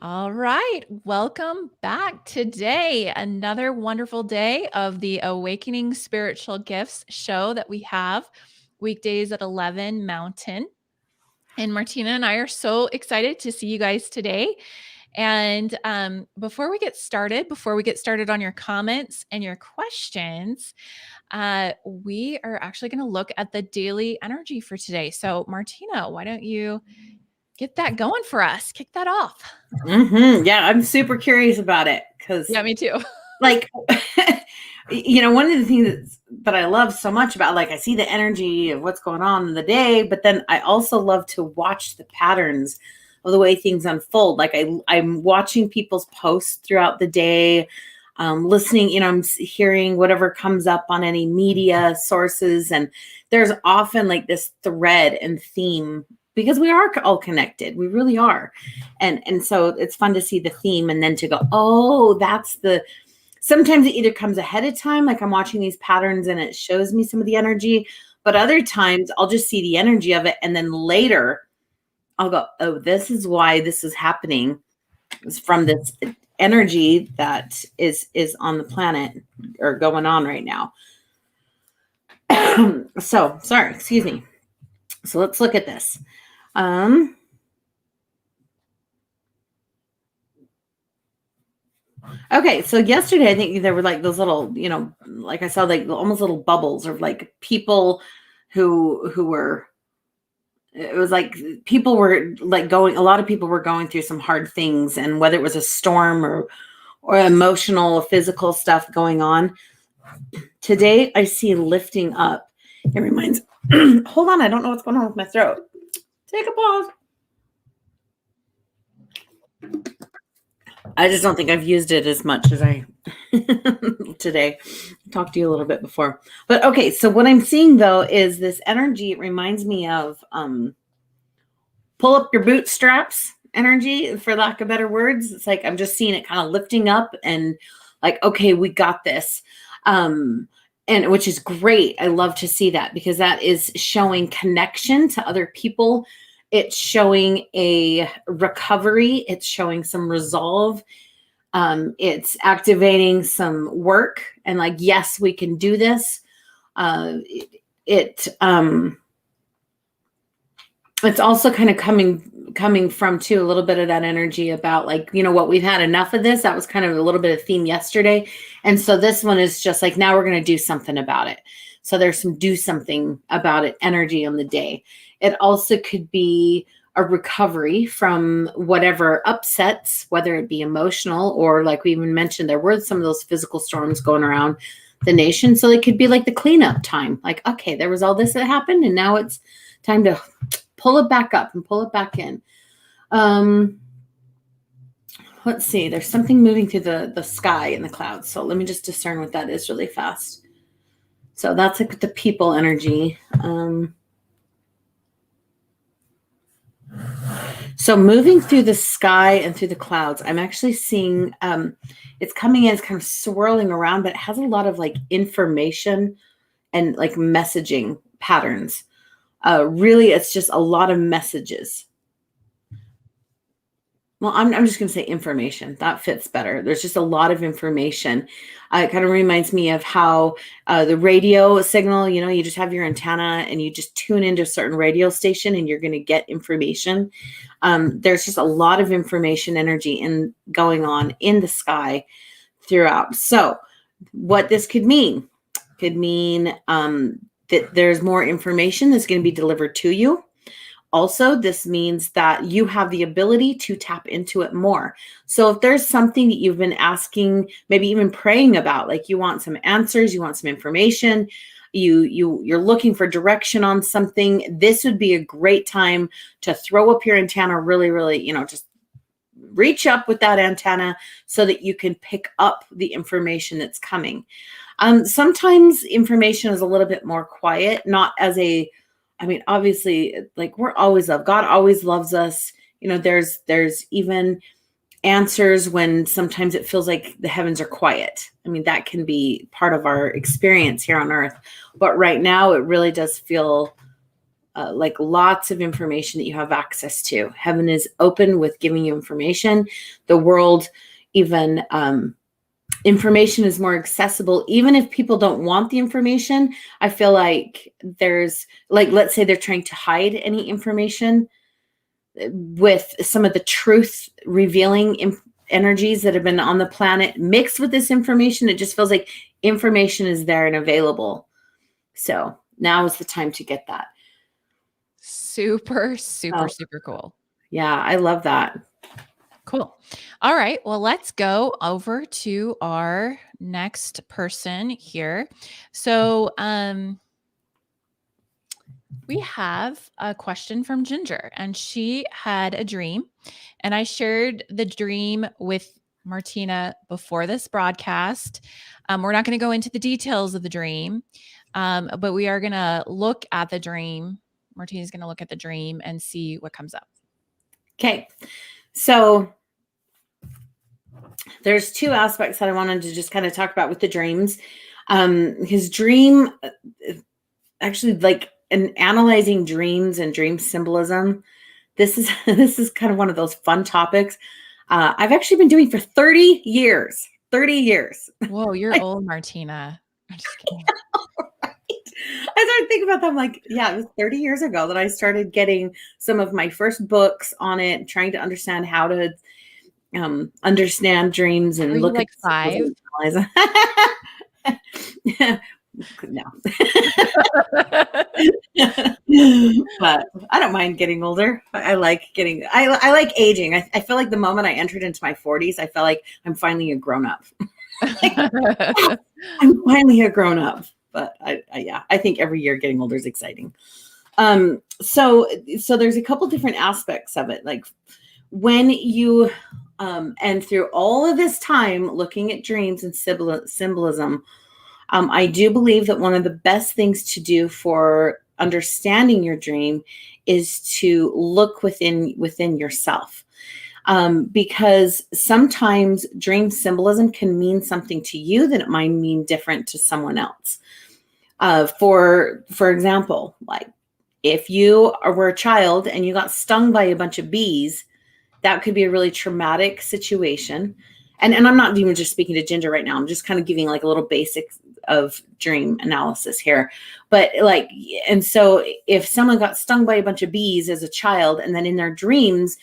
All right. Welcome back today. Another wonderful day of the Awakening Spiritual Gifts show that we have weekdays at 11 Mountain. And Martina and I are so excited to see you guys today. And before we get started on your comments and your questions, we are actually going to look at the daily energy for today. So, Martina, why don't you get that going for us? Kick that off. Yeah, I'm super curious about it because, Yeah, me too. like, one of the things that I love so much about, like, I see the energy of what's going on in the day, but then I also love to watch the patterns of the way things unfold. Like, I'm watching people's posts throughout the day, listening, I'm hearing whatever comes up on any media sources, and there's often like this thread and theme because we are all connected. We really are. And so it's fun to see the theme and then to go, oh, sometimes it either comes ahead of time, like I'm watching these patterns and it shows me some of the energy, but other times I'll just see the energy of it. And then later I'll go, oh, this is why this is happening. It's from this energy that is on the planet or going on right now. So sorry, excuse me. So let's look at this. Okay, so yesterday I think there were like those little, like I saw like almost little bubbles of like people who were. It was like people were like a lot of people were going through some hard things, and whether it was a storm or emotional, physical stuff going on. Today I see lifting up. It reminds. Hold on, I don't know what's going on with my throat. Take a pause. I just don't think I've used it as much as I today. I talked to you a little bit before. But okay, so what I'm seeing though is this energy. It reminds me of pull up your bootstraps energy, for lack of better words. It's like I'm just seeing it kind of lifting up and like, okay, we got this. And which is great. I love to see that because that is showing connection to other people. It's showing a recovery. It's showing some resolve. It's activating some work and like, yes, we can do this. It's also kind of coming from too a little bit of that energy about like, what we've had enough of this. That was kind of a little bit of theme yesterday. And so this one is just like, now we're going to do something about it. So there's some do something about it energy on the day. It also could be a recovery from whatever upsets, whether it be emotional or like we even mentioned, there were some of those physical storms going around the nation. So it could be like the cleanup time. Like, okay, there was all this that happened and now it's time to pull it back up and pull it back in. Let's see. There's something moving through the sky in the clouds. So let me just discern what that is really fast. So that's like the people energy. So moving through the sky and through the clouds, I'm actually seeing it's coming in, it's kind of swirling around, but it has a lot of like information and like messaging patterns. Really, it's just a lot of messages. Well, I'm just going to say information. That fits better. There's just a lot of information. It kind of reminds me of how the radio signal, you just have your antenna and you just tune into a certain radio station and you're going to get information. There's just a lot of information energy going on in the sky throughout. So what this could mean that there's more information that's going to be delivered to you. Also, this means that you have the ability to tap into it more. So if there's something that you've been asking, maybe even praying about, like you want some answers, you want some information, you're looking for direction on something, this would be a great time to throw up your antenna really, really, just reach up with that antenna so that you can pick up the information that's coming. Sometimes information is a little bit more quiet, not as obviously, like we're always loved. God always loves us. There's even answers when sometimes it feels like the heavens are quiet. That can be part of our experience here on earth. But right now, it really does feel like lots of information that you have access to. Heaven is open with giving you information. The world, even information is more accessible. Even if people don't want the information, I feel like there's, like, let's say they're trying to hide any information, with some of the truth revealing energies that have been on the planet mixed with this information, it just feels like information is there and available. So now is the time to get that. Super, Oh, super cool. yeah, I love that. Cool. All right. Well, let's go over to our next person here. So, we have a question from Ginger, and she had a dream, and I shared the dream with Martina before this broadcast. We're not going to go into the details of the dream, but we are going to look at the dream. Martina's going to look at the dream and see what comes up. Okay. So there's two aspects that I wanted to just kind of talk about with the dreams. His dream, actually, like, in analyzing dreams and dream symbolism, this is kind of one of those fun topics. I've actually been doing for 30 years. 30 years. Whoa, you're old, Martina. I'm just kidding. I started thinking about that. I'm like, yeah, it was 30 years ago that I started getting some of my first books on it, trying to understand how to understand dreams and Were you look like at 5? No. But I don't mind getting older. I like aging. I feel like the moment I entered into my 40s, I felt like I'm finally a grown up. I'm finally a grown up. But I think every year getting older is exciting. So there's a couple different aspects of it. Like, when you and through all of this time looking at dreams and symbolism, I do believe that one of the best things to do for understanding your dream is to look within yourself. Because sometimes dream symbolism can mean something to you that it might mean different to someone else. For example, like, if you were a child and you got stung by a bunch of bees, that could be a really traumatic situation. And I'm not even just speaking to Ginger right now. I'm just kind of giving like a little basic of dream analysis here. But like, and so if someone got stung by a bunch of bees as a child, and then in their dreams,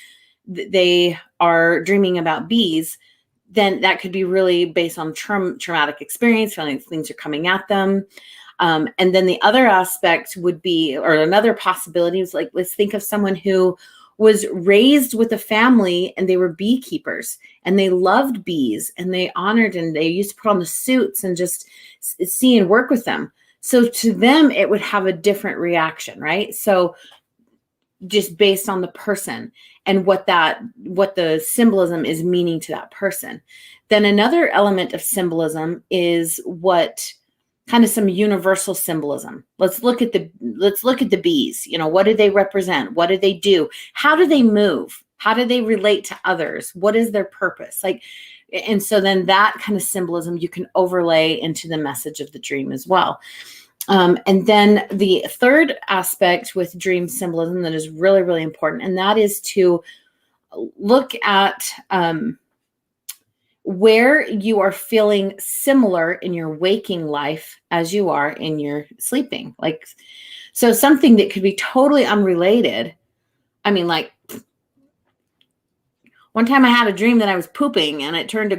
they are dreaming about bees, then that could be really based on traumatic experience, feeling things are coming at them. And then the other aspect would be, or another possibility is, like, let's think of someone who was raised with a family and they were beekeepers and they loved bees and they honored, and they used to put on the suits and just see and work with them. So to them, it would have a different reaction, right? So just based on the person and what the symbolism is meaning to that person. Then another element of symbolism is what kind of some universal symbolism. Let's look at the bees. You know, what do they represent? What do they do? How do they move? How do they relate to others? What is their purpose? Like, and so then that kind of symbolism you can overlay into the message of the dream as well. And then the third aspect with dream symbolism that is really, really important, and that is to look at where you are feeling similar in your waking life as you are in your sleeping. Like, so something that could be totally unrelated. I mean, like, one time I had a dream that I was pooping and it turned to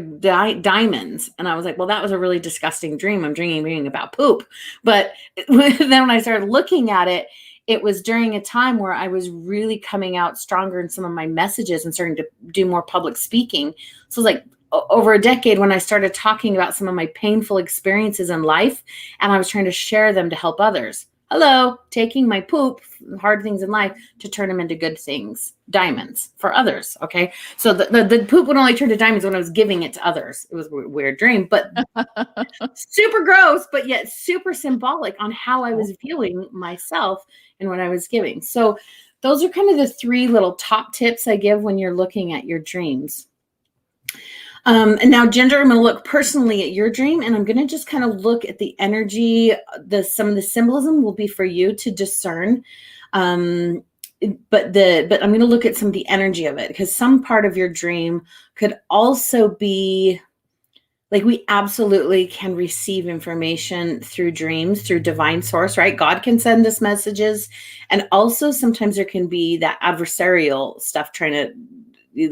diamonds. And I was like, well, that was a really disgusting dream. I'm dreaming about poop. But then when I started looking at it, it was during a time where I was really coming out stronger in some of my messages and starting to do more public speaking. So it was like over a decade when I started talking about some of my painful experiences in life, and I was trying to share them to help others. Hello, taking my poop, hard things in life, to turn them into good things, diamonds for others. Okay. So the poop would only turn to diamonds when I was giving it to others. It was a weird dream, but super gross, but yet super symbolic on how I was viewing myself and what I was giving. So those are kind of the three little top tips I give when you're looking at your dreams. And now, Ginger, I'm going to look personally at your dream, and I'm going to just kind of look at the energy. Some of the symbolism will be for you to discern. Um, but I'm going to look at some of the energy of it, because some part of your dream could also be like, we absolutely can receive information through dreams, through divine source, right? God can send us messages. And also sometimes there can be that adversarial stuff trying to,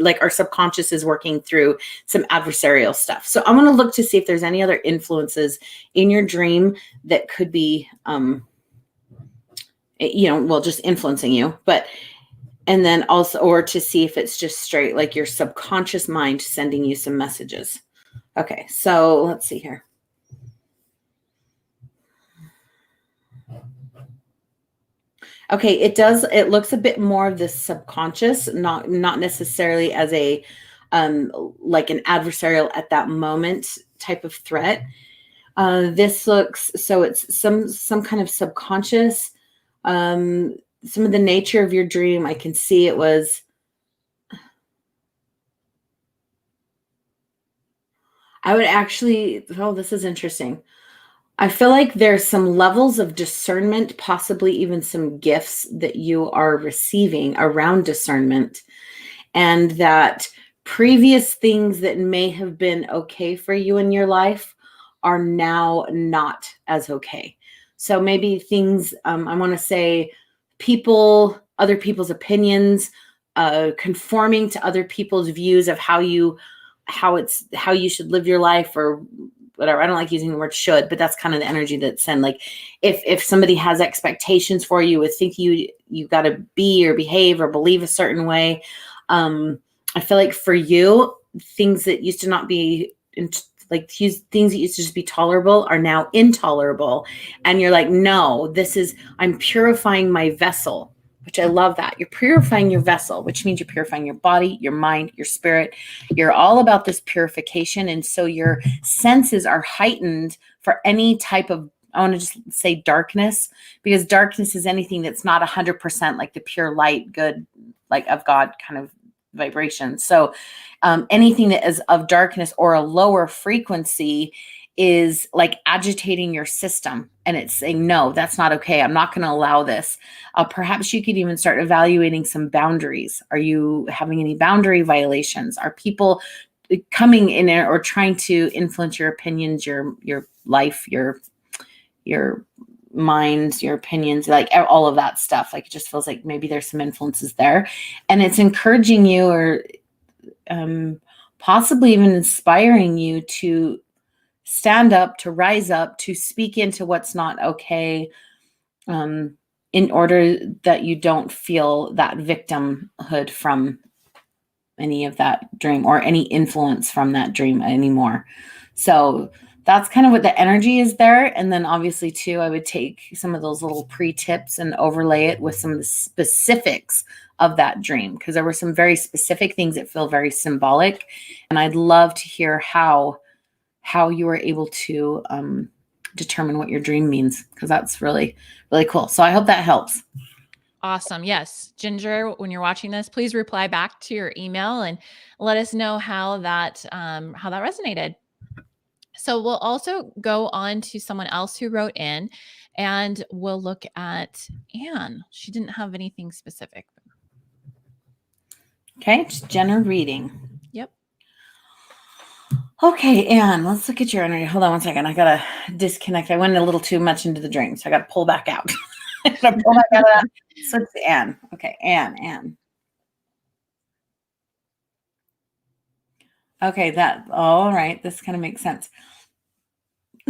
like, our subconscious is working through some adversarial stuff. So I want to look to see if there's any other influences in your dream that could be, well, just influencing you. But, and then also, or to see if it's just straight like your subconscious mind sending you some messages. Okay, so let's see here. Okay, it looks a bit more of the subconscious, not necessarily as a like an adversarial at that moment type of threat. This looks, so it's some kind of subconscious, some of the nature of your dream. I can see it was, I would actually, oh, this is interesting. I feel like there's some levels of discernment, possibly even some gifts that you are receiving around discernment, and that previous things that may have been okay for you in your life are now not as okay. So maybe things, I want to say, other people's opinions, conforming to other people's views of how you should live your life, or whatever. I don't like using the word should, but that's kind of the energy that's in. Like, if somebody has expectations for you, would think you got to be or behave or believe a certain way. I feel like for you, things that used to not be things that used to just be tolerable are now intolerable. And you're like, no, I'm purifying my vessel, which I love that. You're purifying your vessel, which means you're purifying your body, your mind, your spirit. You're all about this purification. And so your senses are heightened for any type of, I want to just say darkness, because darkness is anything that's not 100% like the pure light, good, like of God kind of vibration. So anything that is of darkness or a lower frequency is like agitating your system, and it's saying, no, that's not okay. I'm not going to allow this. Perhaps you could even start evaluating some boundaries. Are you having any boundary violations? Are people coming in or trying to influence your opinions, your life, your minds, your opinions, like all of that stuff? Like, it just feels like maybe there's some influences there, and it's encouraging you, or possibly even inspiring you to stand up, to rise up, to speak into what's not okay, in order that you don't feel that victimhood from any of that dream, or any influence from that dream anymore. So that's kind of what the energy is there. And then obviously too, I would take some of those little pre-tips and overlay it with some of the specifics of that dream, because there were some very specific things that feel very symbolic. And I'd love to hear how you were able to determine what your dream means, because that's really, really cool. So I hope that helps. Awesome. Yes. Ginger, when you're watching this, please reply back to your email and let us know how that resonated. So we'll also go on to someone else who wrote in, and we'll look at Anne. She didn't have anything specific. Okay, it's Jenna reading. Yep. Okay, Anne, let's look at your energy. Hold on one second. I gotta disconnect. I went a little too much into the dream, so I gotta pull back out. I gotta pull back out of that. So it's Anne. Okay, Anne. Okay, all right. This kind of makes sense.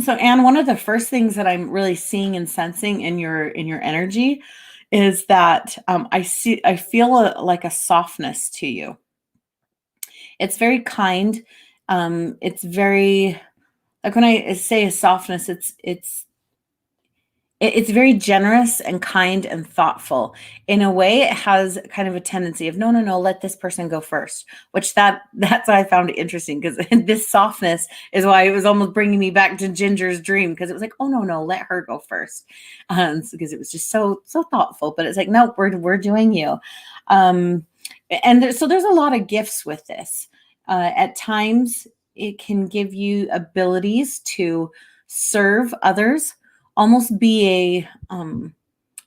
So Anne, one of the first things that I'm really seeing and sensing in your energy is that I feel like a softness to you. It's very kind. It's very, like, when I say a softness, it's very generous and kind and thoughtful. In a way, it has kind of a tendency of, no, let this person go first, which that's why I found it interesting, because this softness is why it was almost bringing me back to Ginger's dream, because it was like, oh, no, let her go first. Because it was just so thoughtful, but it's like, no, we're doing you. And so there's a lot of gifts with this. At times, it can give you abilities to serve others, almost be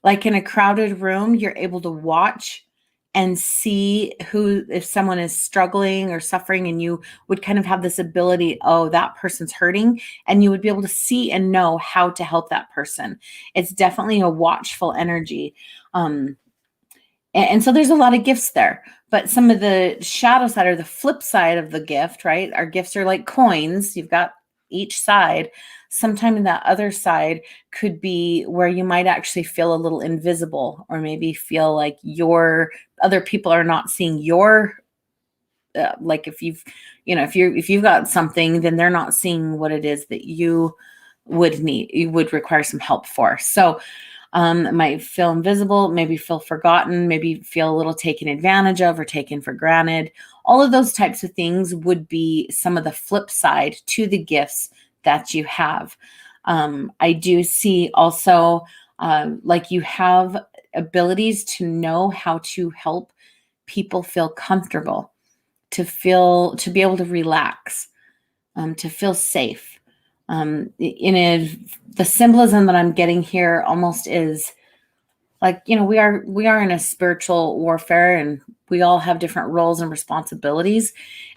Like in a crowded room, you're able to watch and see who, if someone is struggling or suffering, and you would kind of have this ability, oh, that person's hurting, and you would be able to see and know how to help that person. It's definitely a watchful energy. Um, and so there's a lot of gifts there. But some of the shadow side, or the flip side of the gift, right? Our gifts are like coins. You've got each side. Sometime in that other side could be where you might actually feel a little invisible, or maybe feel like your other people are not seeing your, like if you've, if you've got something, then they're not seeing what it is that you would require some help for. So it might feel invisible, maybe feel forgotten, maybe feel a little taken advantage of or taken for granted. All of those types of things would be some of the flip side to the gifts that you have. I do see also, like, you have abilities to know how to help people feel comfortable, to be able to relax, to feel safe. The symbolism that I'm getting here almost is like, we are in a spiritual warfare, and we all have different roles and responsibilities.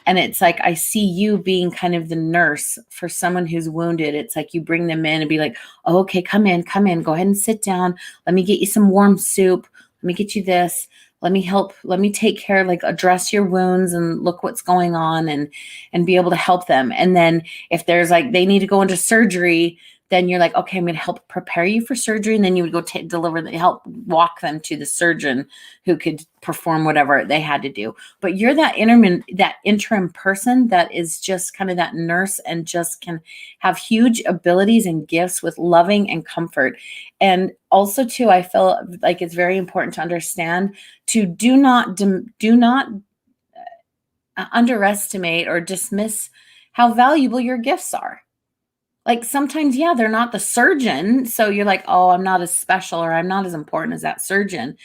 And it's like, I see you being kind of the nurse for someone who's wounded. It's like you bring them in and be like, oh, okay, come in, go ahead and sit down. Let me get you some warm soup. Let me get you this. Let me help. Let me take care, like address your wounds and look what's going on, and be able to help them. And then if there's like, they need to go into surgery, then you're like, okay, I'm going to help prepare you for surgery. And then you would go help walk them to the surgeon who could perform whatever they had to do. But you're that interim person that is just kind of that nurse, and just can have huge abilities and gifts with loving and comfort. And also too, I feel like it's very important to understand to do not underestimate or dismiss how valuable your gifts are. Like sometimes, yeah, they're not the surgeon. So you're like, oh, I'm not as special, or I'm not as important as that surgeon.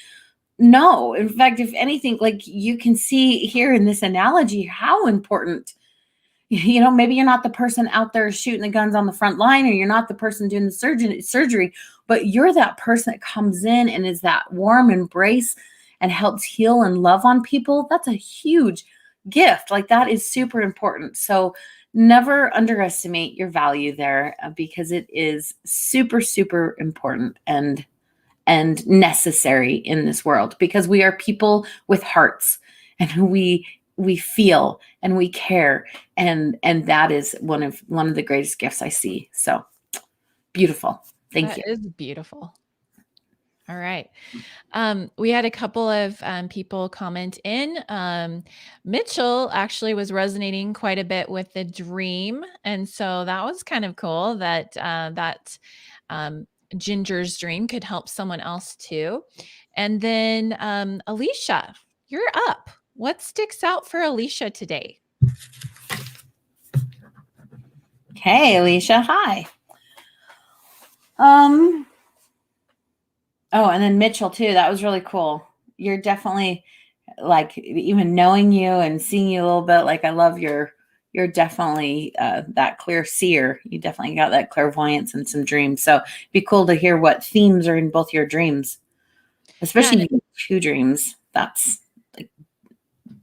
No, in fact, if anything, like you can see here in this analogy, how important, maybe you're not the person out there shooting the guns on the front line, or you're not the person doing the surgery, but you're that person that comes in and is that warm embrace and helps heal and love on people. That's a huge gift. Like that is super important. So never underestimate your value there, because it is super, super important and necessary in this world, because we are people with hearts, and we feel and we care, and that is one of the greatest gifts I see. So beautiful. Thank That you. is beautiful. All right. We had a couple of people comment in. Mitchell actually was resonating quite a bit with the dream, and so that was kind of cool that um, Ginger's dream could help someone else too. And then Alicia, you're up. What sticks out for Alicia today? Hey, Alicia. Hi. Oh, and then Mitchell too. That was really cool. You're definitely, like, even knowing you and seeing you a little bit, like I love you're definitely that clear seer. You definitely got that clairvoyance and some dreams. So it'd be cool to hear what themes are in both your dreams, Yeah, especially two dreams. That's like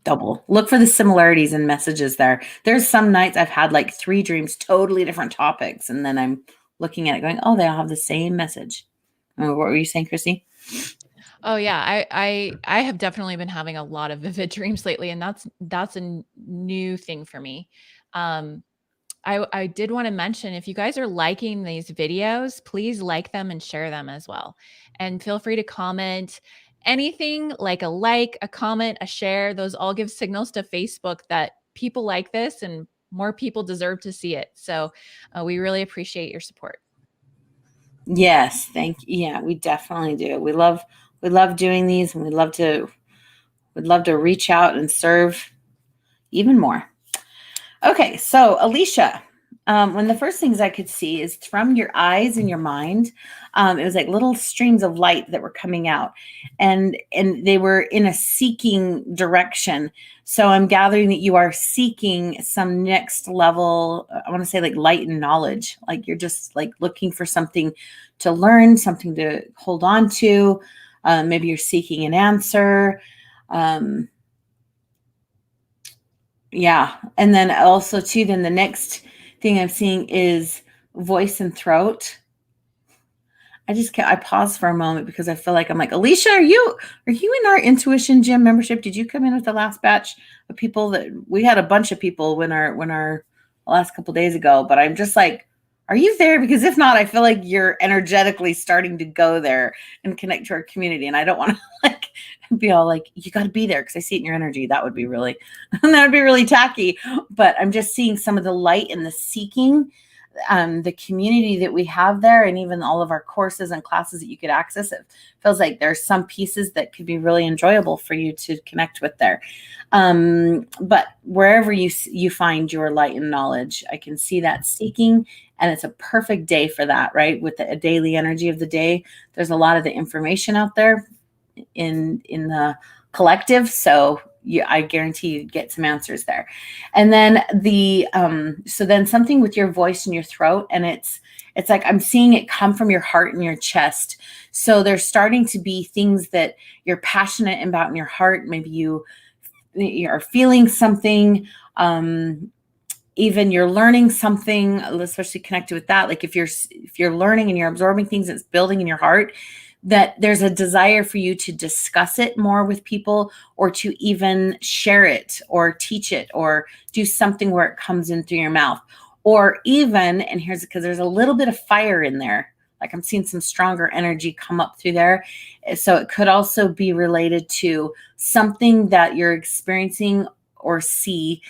double. Look for the similarities and messages there. There's some nights I've had like 3 dreams, totally different topics, and then I'm looking at it going, oh, they all have the same message. What were you saying, Chrissy? oh yeah, I have definitely been having a lot of vivid dreams lately, and that's a new thing for me. Um, I did want to mention, if you guys are liking these videos, please like them and share them as well. And feel free to comment anything, like, a comment, a share. Those all give signals to Facebook that people like this and more people deserve to see it. So we really appreciate your support. Yes, thank you. Yeah, we definitely do. We love doing these, and we'd love to reach out and serve even more. Okay, so Alicia, One of the first things I could see is from your eyes and your mind. It was like little streams of light that were coming out, and they were in a seeking direction. So I'm gathering that you are seeking some next level. I want to say like light and knowledge. Like you're just like looking for something to learn, something to hold on to. Maybe you're seeking an answer. Um, yeah, and then also too. Then the next thing I'm seeing is voice and throat. I pause for a moment because I feel like I'm like, Alicia, are you in our intuition gym membership? Did you come in with the last batch of people? That we had a bunch of people when our last couple days ago, but I'm just like, are you there? Because if not, I feel like you're energetically starting to go there and connect to our community. And I don't want to like be all like, you got to be there because I see it in your energy. That would be really that would be really tacky. But I'm just seeing some of the light and the seeking, the community that we have there, and even all of our courses and classes that you could access. It feels like there's some pieces that could be really enjoyable for you to connect with there. But wherever you find your light and knowledge, I can see that seeking, and it's a perfect day for that, right? With the daily energy of the day, there's a lot of the information out there in the collective. So I guarantee you get some answers there. And then so then something with your voice and your throat, and it's like I'm seeing it come from your heart and your chest. So there's starting to be things that you're passionate about in your heart. Maybe you are feeling something. Even you're learning something, especially connected with that. Like if you're learning and you're absorbing things that's building in your heart, that there's a desire for you to discuss it more with people, or to even share it or teach it or do something where it comes in through your mouth. Or even, and here's because there's a little bit of fire in there. Like I'm seeing some stronger energy come up through there. So it could also be related to something that you're experiencing or see,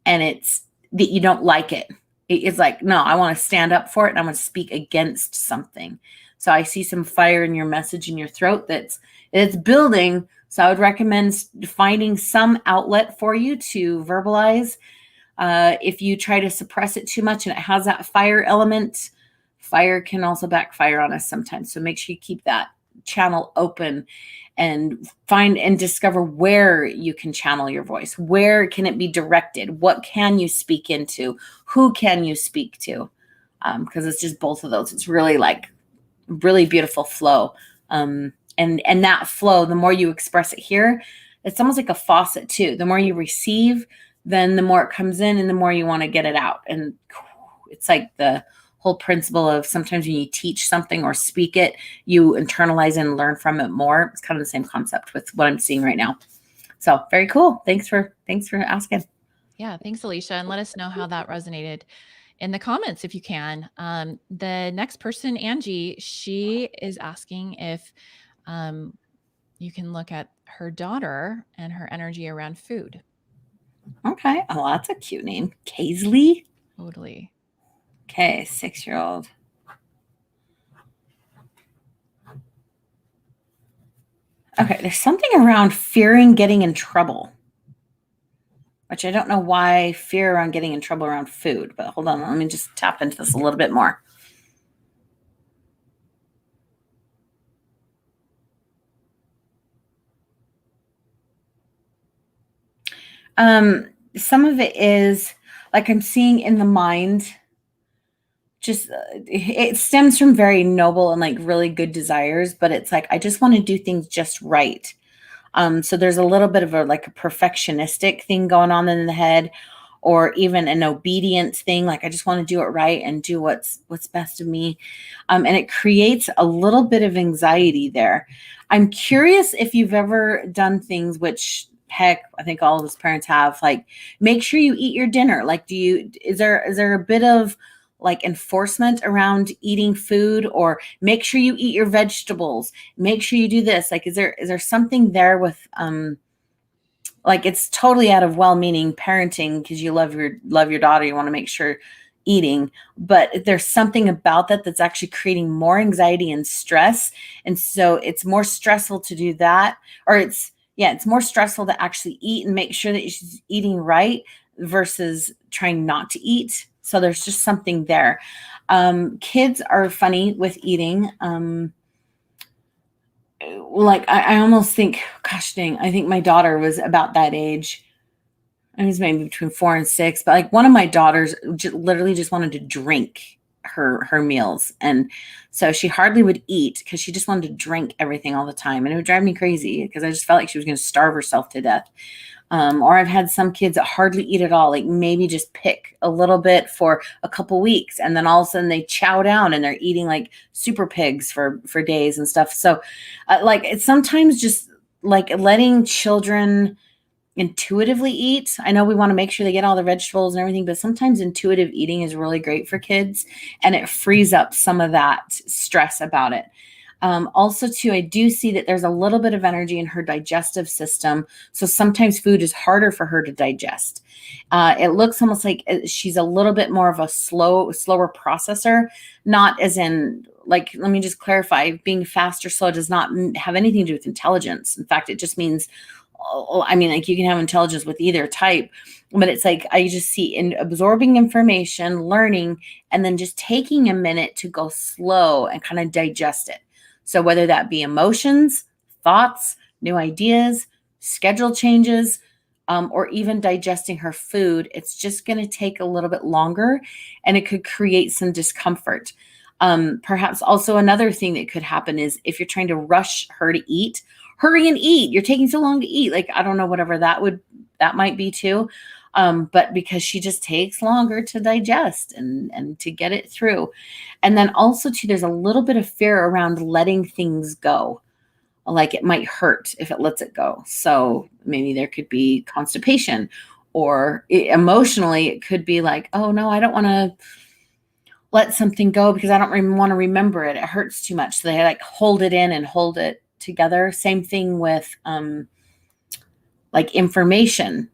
and it's that you don't like it. It's like, no, I want to stand up for it and I want to speak against something. So I see some fire in your message in your throat it's building. So I would recommend finding some outlet for you to verbalize. If you try to suppress it too much and it has that fire element, fire can also backfire on us sometimes. So make sure you keep that channel open and find and discover where you can channel your voice. Where can it be directed? What can you speak into? Who can you speak to? Because it's just both of those. It's really like really beautiful flow. And that flow, the more you express it here, it's almost like a faucet too. The more you receive, then the more it comes in and the more you want to get it out. And it's like the whole principle of sometimes when you teach something or speak it, you internalize and learn from it more. It's kind of the same concept with what I'm seeing right now. So very cool. Thanks for asking. Yeah, thanks, Alicia. And let us know how that resonated in the comments if you can. The next person, Angie, she is asking if you can look at her daughter and her energy around food. Okay. Oh, that's a cute name. Kaisley. Totally. Okay, 6-year-old. Okay, there's something around fearing getting in trouble, which I don't know why fear around getting in trouble around food, but hold on, let me just tap into this a little bit more. Some of it is like I'm seeing in the mind, just it stems from very noble and like really good desires, but it's like I just want to do things just right. So there's a little bit of a like a perfectionistic thing going on in the head, or even an obedience thing. Like I just want to do it right and do what's best of me. And it creates a little bit of anxiety there. I'm curious if you've ever done things which heck, I think all of us parents have, like make sure you eat your dinner. Like is there a bit of like enforcement around eating food, or make sure you eat your vegetables, make sure you do this? Like is there something there with like it's totally out of well-meaning parenting because you love your daughter, you want to make sure eating, but there's something about that that's actually creating more anxiety and stress, and so it's more stressful to do that, or it's more stressful to actually eat and make sure that she's eating right versus trying not to eat. So there's just something there. Kids are funny with eating. Like I almost think, gosh dang, I think my daughter was about that age. I was maybe between 4 and 6, but like one of my daughters literally just wanted to drink her meals, and so she hardly would eat because she just wanted to drink everything all the time, and it would drive me crazy because I just felt like she was going to starve herself to death. Or I've had some kids that hardly eat at all, like maybe just pick a little bit for a couple weeks, and then all of a sudden they chow down and they're eating like super pigs for days and stuff. So, like it's sometimes just like letting children intuitively eat. I know we want to make sure they get all the vegetables and everything, but sometimes intuitive eating is really great for kids and it frees up some of that stress about it. Also, too, I do see that there's a little bit of energy in her digestive system. So sometimes food is harder for her to digest. It looks almost like she's a little bit more of a slower processor, not as in, like, let me just clarify, being fast or slow does not have anything to do with intelligence. In fact, it just means, I mean, like you can have intelligence with either type, but it's like I just see in absorbing information, learning, and then just taking a minute to go slow and kind of digest it. So whether that be emotions, thoughts, new ideas, schedule changes, or even digesting her food, it's just going to take a little bit longer and it could create some discomfort. Perhaps also another thing that could happen is if you're trying to rush her to eat, hurry and eat. You're taking so long to eat. Like, I don't know, whatever that might be too. But because she just takes longer to digest and to get it through. And then also too, there's a little bit of fear around letting things go. Like it might hurt if it lets it go. So maybe there could be constipation, or emotionally, it could be like, oh no, I don't want to let something go because I don't want to remember it. It hurts too much. So they like hold it in and hold it together. Same thing with like information.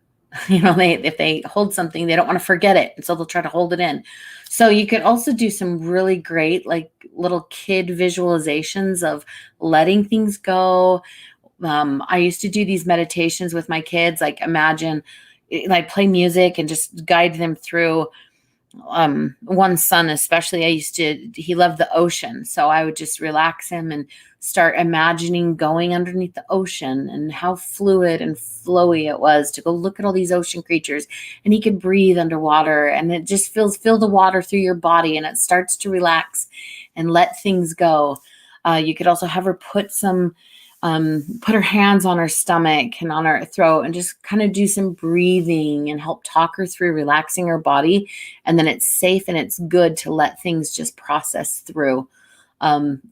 If they hold something, they don't want to forget it, and so they'll try to hold it in. So you could also do some really great like little kid visualizations of letting things go. I used to do these meditations with my kids, like imagine, like play music and just guide them through. One son especially, he loved the ocean, so I would just relax him and start imagining going underneath the ocean and how fluid and flowy it was to go look at all these ocean creatures, and he could breathe underwater, and it just feel the water through your body, and it starts to relax and let things go. You could also have her put her hands on her stomach and on her throat and just kind of do some breathing and help talk her through relaxing her body. And then it's safe and it's good to let things just process through.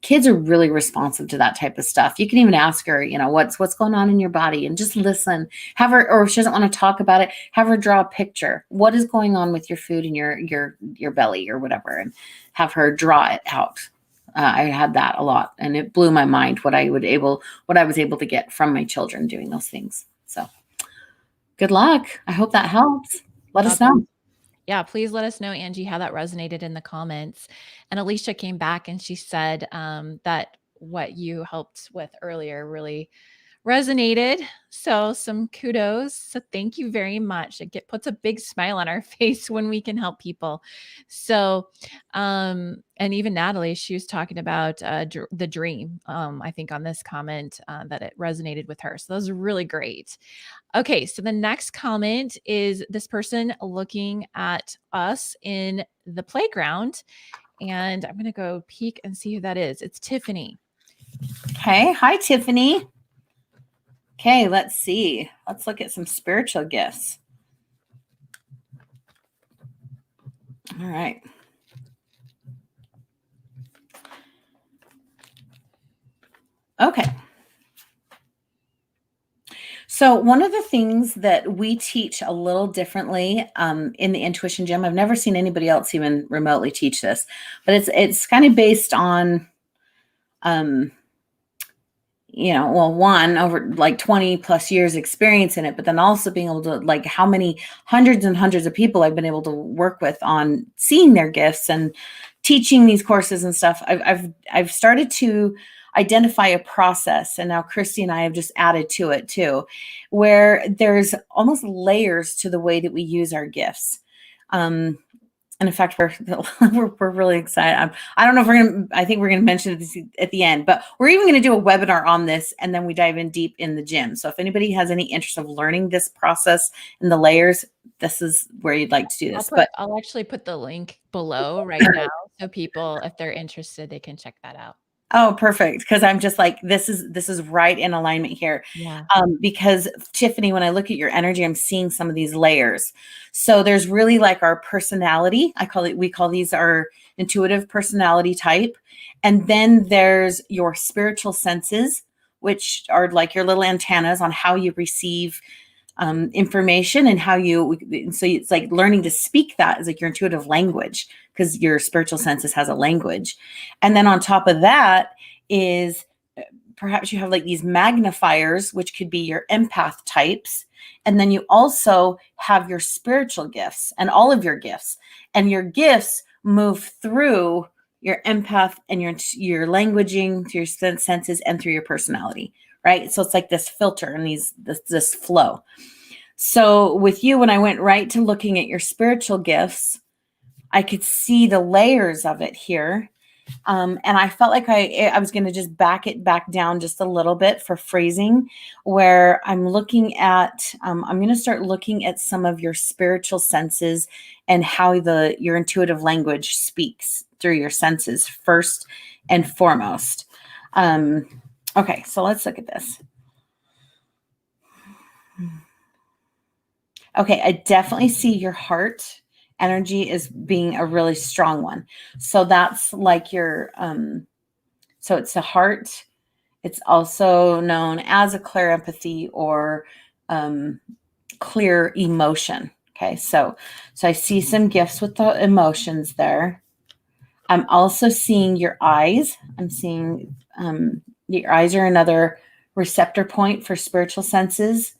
Kids are really responsive to that type of stuff. You can even ask her, what's going on in your body, and just listen. Have her, or if she doesn't want to talk about it, have her draw a picture. What is going on with your food in your belly or whatever, and have her draw it out. I had that a lot, and it blew my mind what I was able to get from my children doing those things. So good luck. I hope that helps. Let us know. Yeah, please let us know, Angie, how that resonated in the comments. And Alicia came back and she said that what you helped with earlier really resonated. So some kudos. So thank you very much. It puts a big smile on our face when we can help people. So, and even Natalie, she was talking about the dream. I think on this comment that it resonated with her. So those are really great. Okay, so the next comment is this person looking at us in the playground, and I'm going to go peek and see who that is. It's Tiffany. Okay, hi Tiffany. Okay, let's see. Let's look at some spiritual gifts. All right. Okay. So one of the things that we teach a little differently in the intuition gym, I've never seen anybody else even remotely teach this, but it's kind of based on, one, over like 20 plus years experience in it, but then also being able to, like, how many hundreds and hundreds of people I've been able to work with on seeing their gifts and teaching these courses and stuff. I've started to identify a process, and now Christy and I have just added to it too, where there's almost layers to the way that we use our gifts. And in fact, we're really excited. I don't know if I think we're gonna mention it at the end, but we're even gonna do a webinar on this, and then we dive in deep in the gym. So if anybody has any interest of learning this process and the layers, this is where you'd like to do this. But I'll actually put the link below right now, so people, if they're interested, they can check that out. oh, perfect. Because I'm just like, this is right in alignment here. Yeah. Because Tiffany, when I look at your energy, I'm seeing some of these layers. So there's really like our personality. We call these our intuitive personality type. And then there's your spiritual senses, which are like your little antennas on how you receive information and so it's like learning to speak that is like your intuitive language, because your spiritual senses has a language. And then on top of that is perhaps you have like these magnifiers, which could be your empath types. And then you also have your spiritual gifts and all of your gifts, and your gifts move through your empath and your languaging, through your senses, and through your personality, right? So it's like this filter and this flow. So with you, when I went right to looking at your spiritual gifts, I could see the layers of it here. And I felt like I was going to just back it back down just a little bit for phrasing, where I'm looking at, I'm going to start looking at some of your spiritual senses and how your intuitive language speaks through your senses first and foremost. Okay, so let's look at this. Okay, I definitely see your heart energy as being a really strong one. So that's like your, so it's the heart. It's also known as a clear empathy or clear emotion. Okay, so I see some gifts with the emotions there. I'm also seeing your eyes. I'm seeing your eyes are another receptor point for spiritual senses.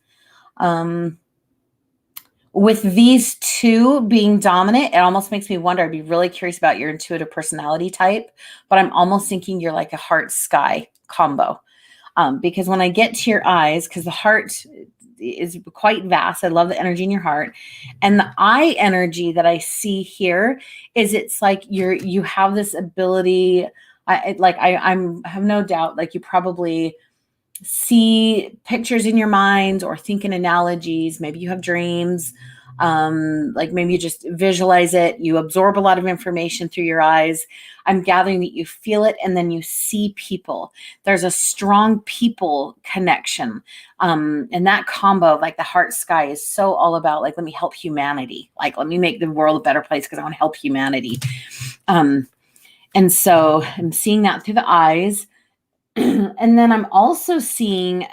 With these two being dominant, it almost makes me wonder. I'd be really curious about your intuitive personality type, but I'm almost thinking you're like a heart sky combo. Because when I get to your eyes, because the heart is quite vast, I love the energy in your heart, and the eye energy that I see here is it's like you have this ability. I have no doubt, like you probably see pictures in your mind or think in analogies. Maybe you have dreams. Like maybe you just visualize it. You absorb a lot of information through your eyes. I'm gathering that you feel it, and then you see people. There's a strong people connection. And that combo of like the heart sky is so all about like, let me help humanity. Like, let me make the world a better place because I want to help humanity. And so I'm seeing that through the eyes. And then I'm also seeing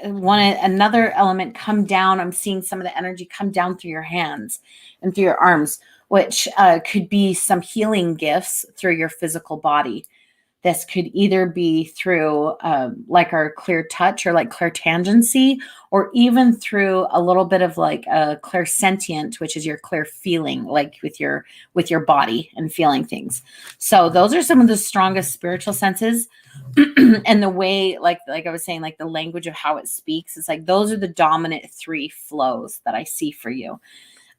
another element come down. I'm seeing some of the energy come down through your hands and through your arms, which could be some healing gifts through your physical body. This could either be through like our clear touch or like clairtangency, or even through a little bit of like a clairsentient, which is your clear feeling, like with your body and feeling things. So those are some of the strongest spiritual senses. And the way, like I was saying, like the language of how it speaks, it's like those are the dominant three flows that I see for you.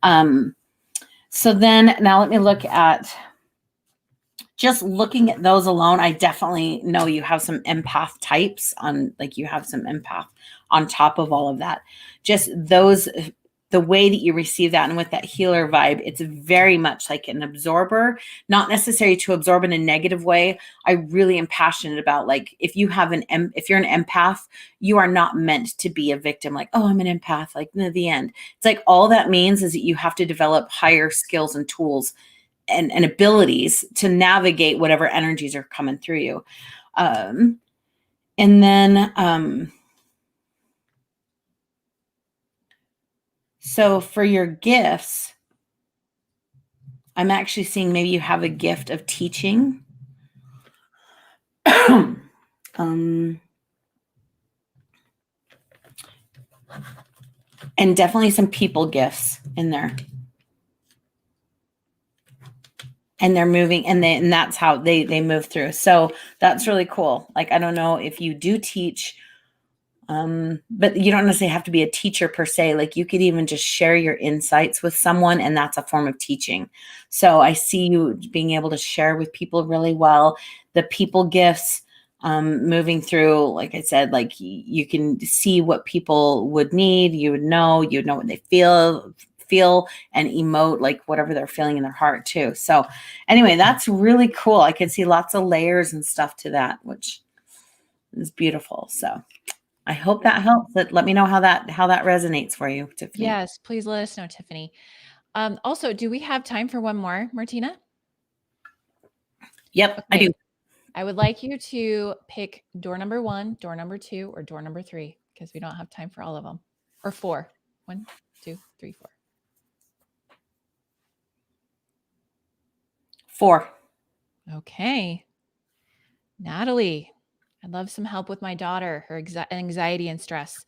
So then now let me look at, just looking at those alone, I definitely know you have some empath types on, like you have some empath on top of all of that. Just those, the way that you receive that, and with that healer vibe, it's very much like an absorber, not necessarily to absorb in a negative way. I really am passionate about, like, if you're an empath, you are not meant to be a victim. Like, oh, I'm an empath, like the end. It's like all that means is that you have to develop higher skills and tools and abilities to navigate whatever energies are coming through you. And then, so for your gifts, I'm actually seeing maybe you have a gift of teaching. And definitely some people gifts in there. And they're moving, and that's how they move through. So that's really cool. Like, I don't know if you do teach But you don't necessarily have to be a teacher per se. Like you could even just share your insights with someone, and that's a form of teaching. So I see you being able to share with people really well. The people gifts, moving through, like I said, like you can see what people would need. You'd know what they feel and emote like whatever they're feeling in their heart too. So anyway, that's really cool. I can see lots of layers and stuff to that, which is beautiful. So I hope that helps. Let me know how that resonates for you, Tiffany. Yes, please let us know, Tiffany. Also, do we have time for one more, Martina? Yep, I Okay. do. I would like you to pick door number 1, door number 2, or door number 3 because we don't have time for all of them. Or 4. 1, 2, 3, 4. 4. Okay. Natalie, I'd love some help with my daughter, her anxiety and stress.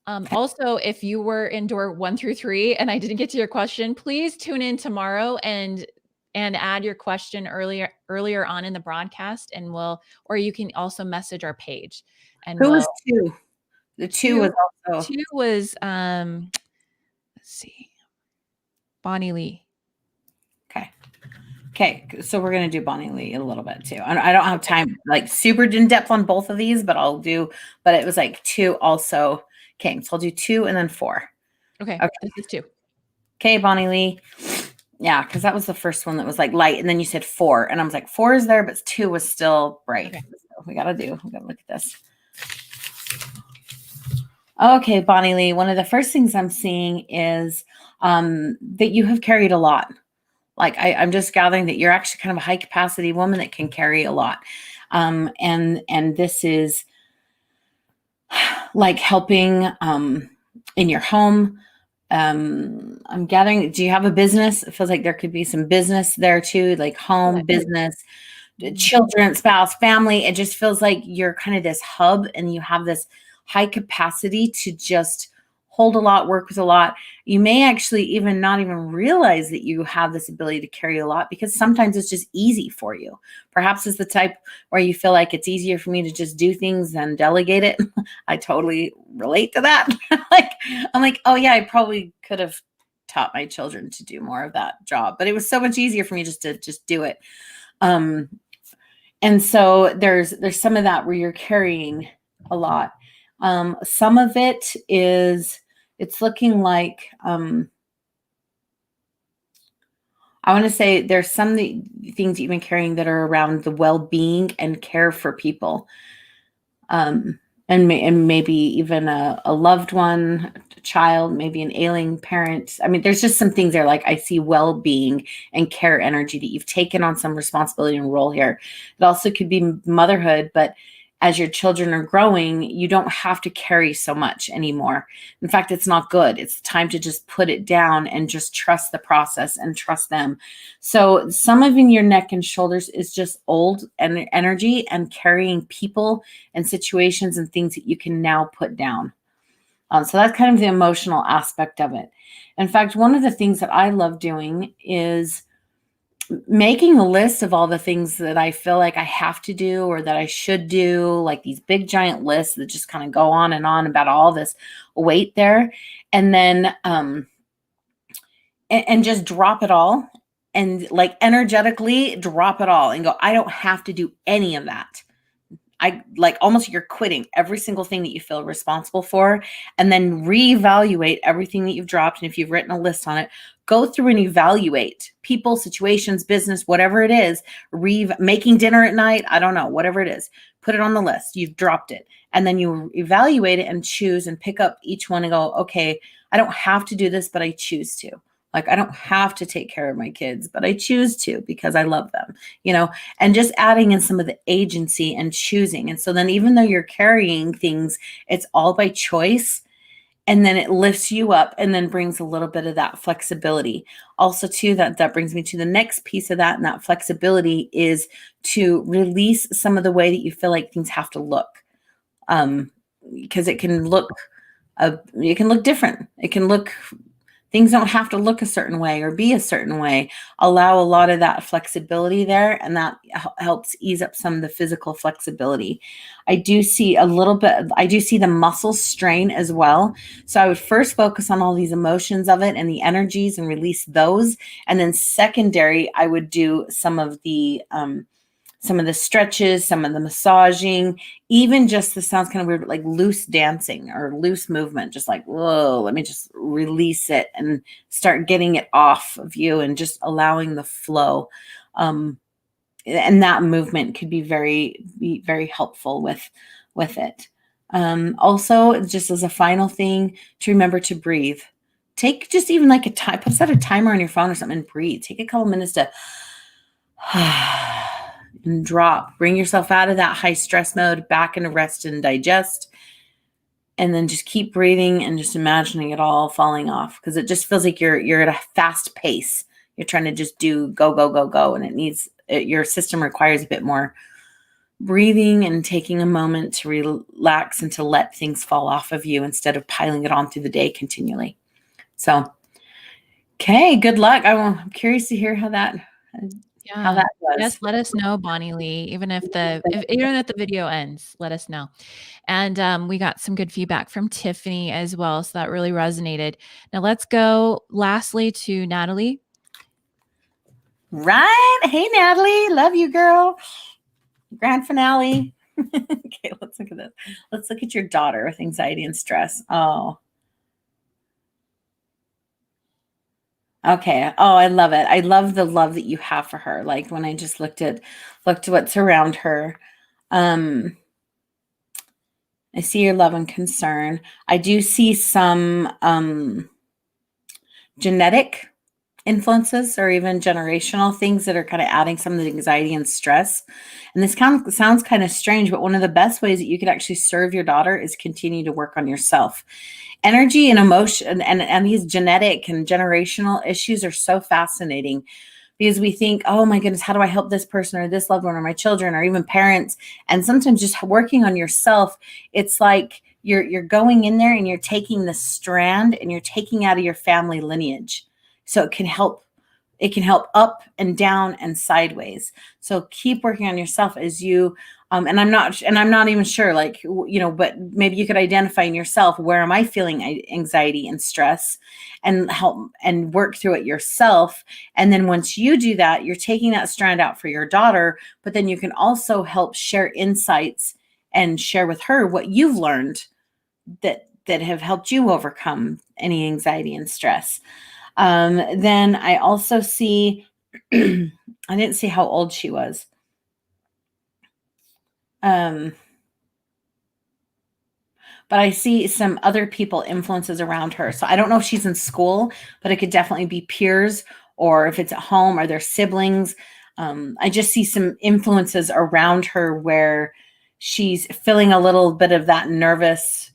Also, if you were in door 1 through 3 and I didn't get to your question, please tune in tomorrow and add your question earlier on in the broadcast, and or you can also message our page and Who was 2? The 2 was 2 also 2 was, let's see, Bonnie Lee. okay. Okay, so we're gonna do Bonnie Lee a little bit too. I don't have time like super in depth on both of these, but but it was like 2 also. Okay, so I'll do 2 and then 4. Okay, Okay. this is 2. Okay, Bonnie Lee. Yeah, because that was the first one that was like light, and then you said 4, and I was like 4 is there, but 2 was still bright. Okay. So we gotta look at this. Okay, Bonnie Lee, one of the first things I'm seeing is that you have carried a lot. Like I'm just gathering that you're actually kind of a high capacity woman that can carry a lot. And this is like helping in your home. I'm gathering, do you have a business? It feels like there could be some business there too, like home, business, children, spouse, family. It just feels like you're kind of this hub and you have this high capacity to just hold a lot, work with a lot. You may actually even not even realize that you have this ability to carry a lot because sometimes it's just easy for you. Perhaps it's the type where you feel like it's easier for me to just do things than delegate it. I totally relate to that. I'm like, oh yeah, I probably could have taught my children to do more of that job, but it was so much easier for me just to do it. And so there's some of that where you're carrying a lot. Some of it is, it's looking like, I want to say there's some things you've been carrying that are around the well-being and care for people. And maybe even a loved one, a child, maybe an ailing parent. I mean, there's just some things there. Like I see well-being and care energy that you've taken on some responsibility and role here. It also could be motherhood, but as your children are growing, you don't have to carry so much anymore. In fact, it's not good. It's time to just put it down and just trust the process and trust them. So some of in your neck and shoulders is just old energy and carrying people and situations and things that you can now put down. So that's kind of the emotional aspect of it. In fact, one of the things that I love doing is making a list of all the things that I feel like I have to do or that I should do, like these big giant lists that just kind of go on and on about all this weight there. And then, and just drop it all and like energetically drop it all and go, I don't have to do any of that. I like almost you're quitting every single thing that you feel responsible for and then reevaluate everything that you've dropped. And if you've written a list on it, go through and evaluate people, situations, business, whatever it is, making dinner at night. I don't know, whatever it is, put it on the list. You've dropped it. And then you evaluate it and choose and pick up each one and go, okay, I don't have to do this, but I choose to. Like, I don't have to take care of my kids, but I choose to because I love them, and just adding in some of the agency and choosing. And so then even though you're carrying things, it's all by choice. And then it lifts you up and then brings a little bit of that flexibility. Also, too, that brings me to the next piece of that. And that flexibility is to release some of the way that you feel like things have to look. Because it can look different. Things don't have to look a certain way or be a certain way. Allow a lot of that flexibility there, and that helps ease up some of the physical flexibility. I do see the muscle strain as well. So I would first focus on all these emotions of it and the energies and release those. And then secondary, I would do some of the stretches, some of the massaging, even just this sounds kind of weird, but like loose dancing or loose movement, just like, whoa, let me just release it and start getting it off of you and just allowing the flow. And that movement could be very helpful with it. Also, just as a final thing, to remember to breathe. Take just even like set a timer on your phone or something and breathe. Take a couple minutes to and drop. Bring yourself out of that high stress mode, back into rest and digest. And then just keep breathing and just imagining it all falling off, because it just feels like you're at a fast pace. You're trying to just do go, go, go, go. And your system requires a bit more breathing and taking a moment to relax and to let things fall off of you instead of piling it on through the day continually. So, okay, good luck. I'm curious to hear how that Yeah. was. Yes, let us know, Bonnie Lee, even if the video ends, let us know. And we got some good feedback from Tiffany as well, so that really resonated. Now let's go lastly to Natalie. Right. Hey, Natalie. Love you, girl. Grand finale. Okay, let's look at this. Let's look at your daughter with anxiety and stress. Oh. Okay. Oh, I love it. I love the love that you have for her. Like when I just looked at what's around her. I see your love and concern. I do see some genetic influences or even generational things that are kind of adding some of the anxiety and stress. And this sounds kind of strange, but one of the best ways that you could actually serve your daughter is continue to work on yourself. Energy and emotion and these genetic and generational issues are so fascinating, because we think, oh my goodness, how do I help this person or this loved one or my children or even parents? And sometimes just working on yourself, it's like you're going in there and you're taking the strand and you're taking out of your family lineage. So it can help up and down and sideways. So keep working on yourself as you and I'm not even sure, like, but maybe you could identify in yourself, where am I feeling anxiety and stress, and help and work through it yourself. And then once you do that, you're taking that strand out for your daughter, but then you can also help share insights and share with her what you've learned that have helped you overcome any anxiety and stress. Then I also see, I didn't see how old she was. But I see some other people influences around her. So I don't know if she's in school, but it could definitely be peers, or if it's at home or their siblings. I just see some influences around her where she's feeling a little bit of that nervous,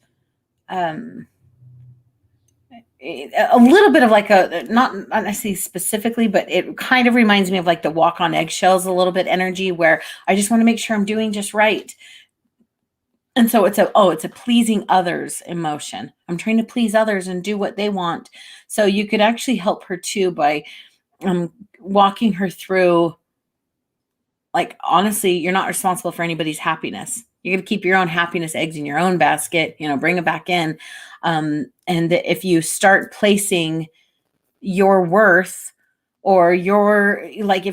a little bit of like not necessarily specifically, but it kind of reminds me of like the walk on eggshells a little bit energy, where I just want to make sure I'm doing just right. And so it's a pleasing others emotion. I'm trying to please others and do what they want. So you could actually help her too by walking her through, like, honestly, you're not responsible for anybody's happiness. You're going to keep your own happiness eggs in your own basket, bring it back in. And if you start placing your worth, or if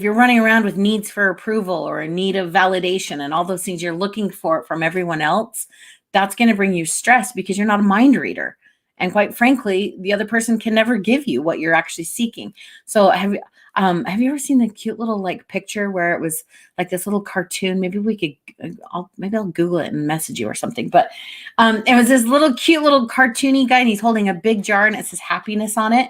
you're running around with needs for approval or a need of validation and all those things you're looking for from everyone else, that's going to bring you stress, because you're not a mind reader. And quite frankly, the other person can never give you what you're actually seeking. So have you ever seen the cute little like picture where it was like this little cartoon? Maybe I'll Google it and message you or something. But it was this little cute little cartoony guy, and he's holding a big jar and it says happiness on it.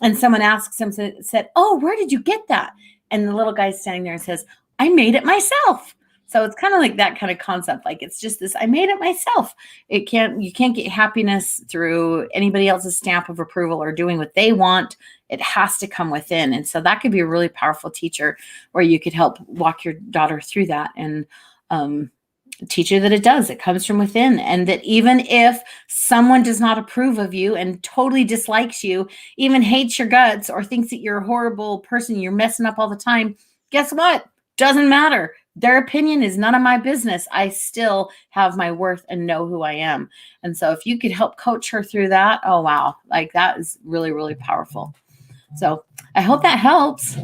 And someone asks him, said, "Oh, where did you get that?" And the little guy's standing there and says, "I made it myself." So it's kind of like that kind of concept. Like, it's just this, I made it myself. You can't get happiness through anybody else's stamp of approval or doing what they want. It has to come within. And so that could be a really powerful teacher, where you could help walk your daughter through that. And teach her that it does. It comes from within. And that even if someone does not approve of you and totally dislikes you, even hates your guts or thinks that you're a horrible person, you're messing up all the time, guess what? Doesn't matter. Their opinion is none of my business. I still have my worth and know who I am. And so if you could help coach her through that, oh, wow. Like that is really, really powerful. So I hope that helps.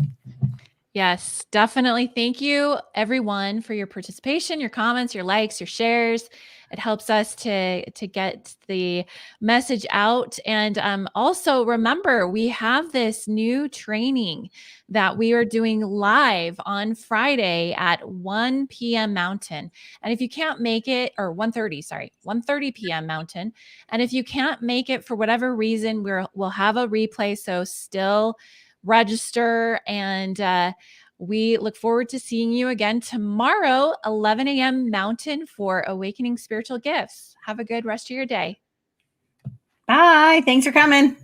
Yes, definitely. Thank you, everyone, for your participation, your comments, your likes, your shares. It helps us to get the message out. And also remember, we have this new training that we are doing live on Friday at 1 p.m. Mountain. And if you can't make it, or 1:30, sorry, 1:30 p.m. Mountain. And if you can't make it for whatever reason, we'll have a replay. So still register, and we look forward to seeing you again tomorrow, 11 a.m. Mountain, for Awakening Spiritual Gifts. Have a good rest of your day. Bye. Thanks for coming.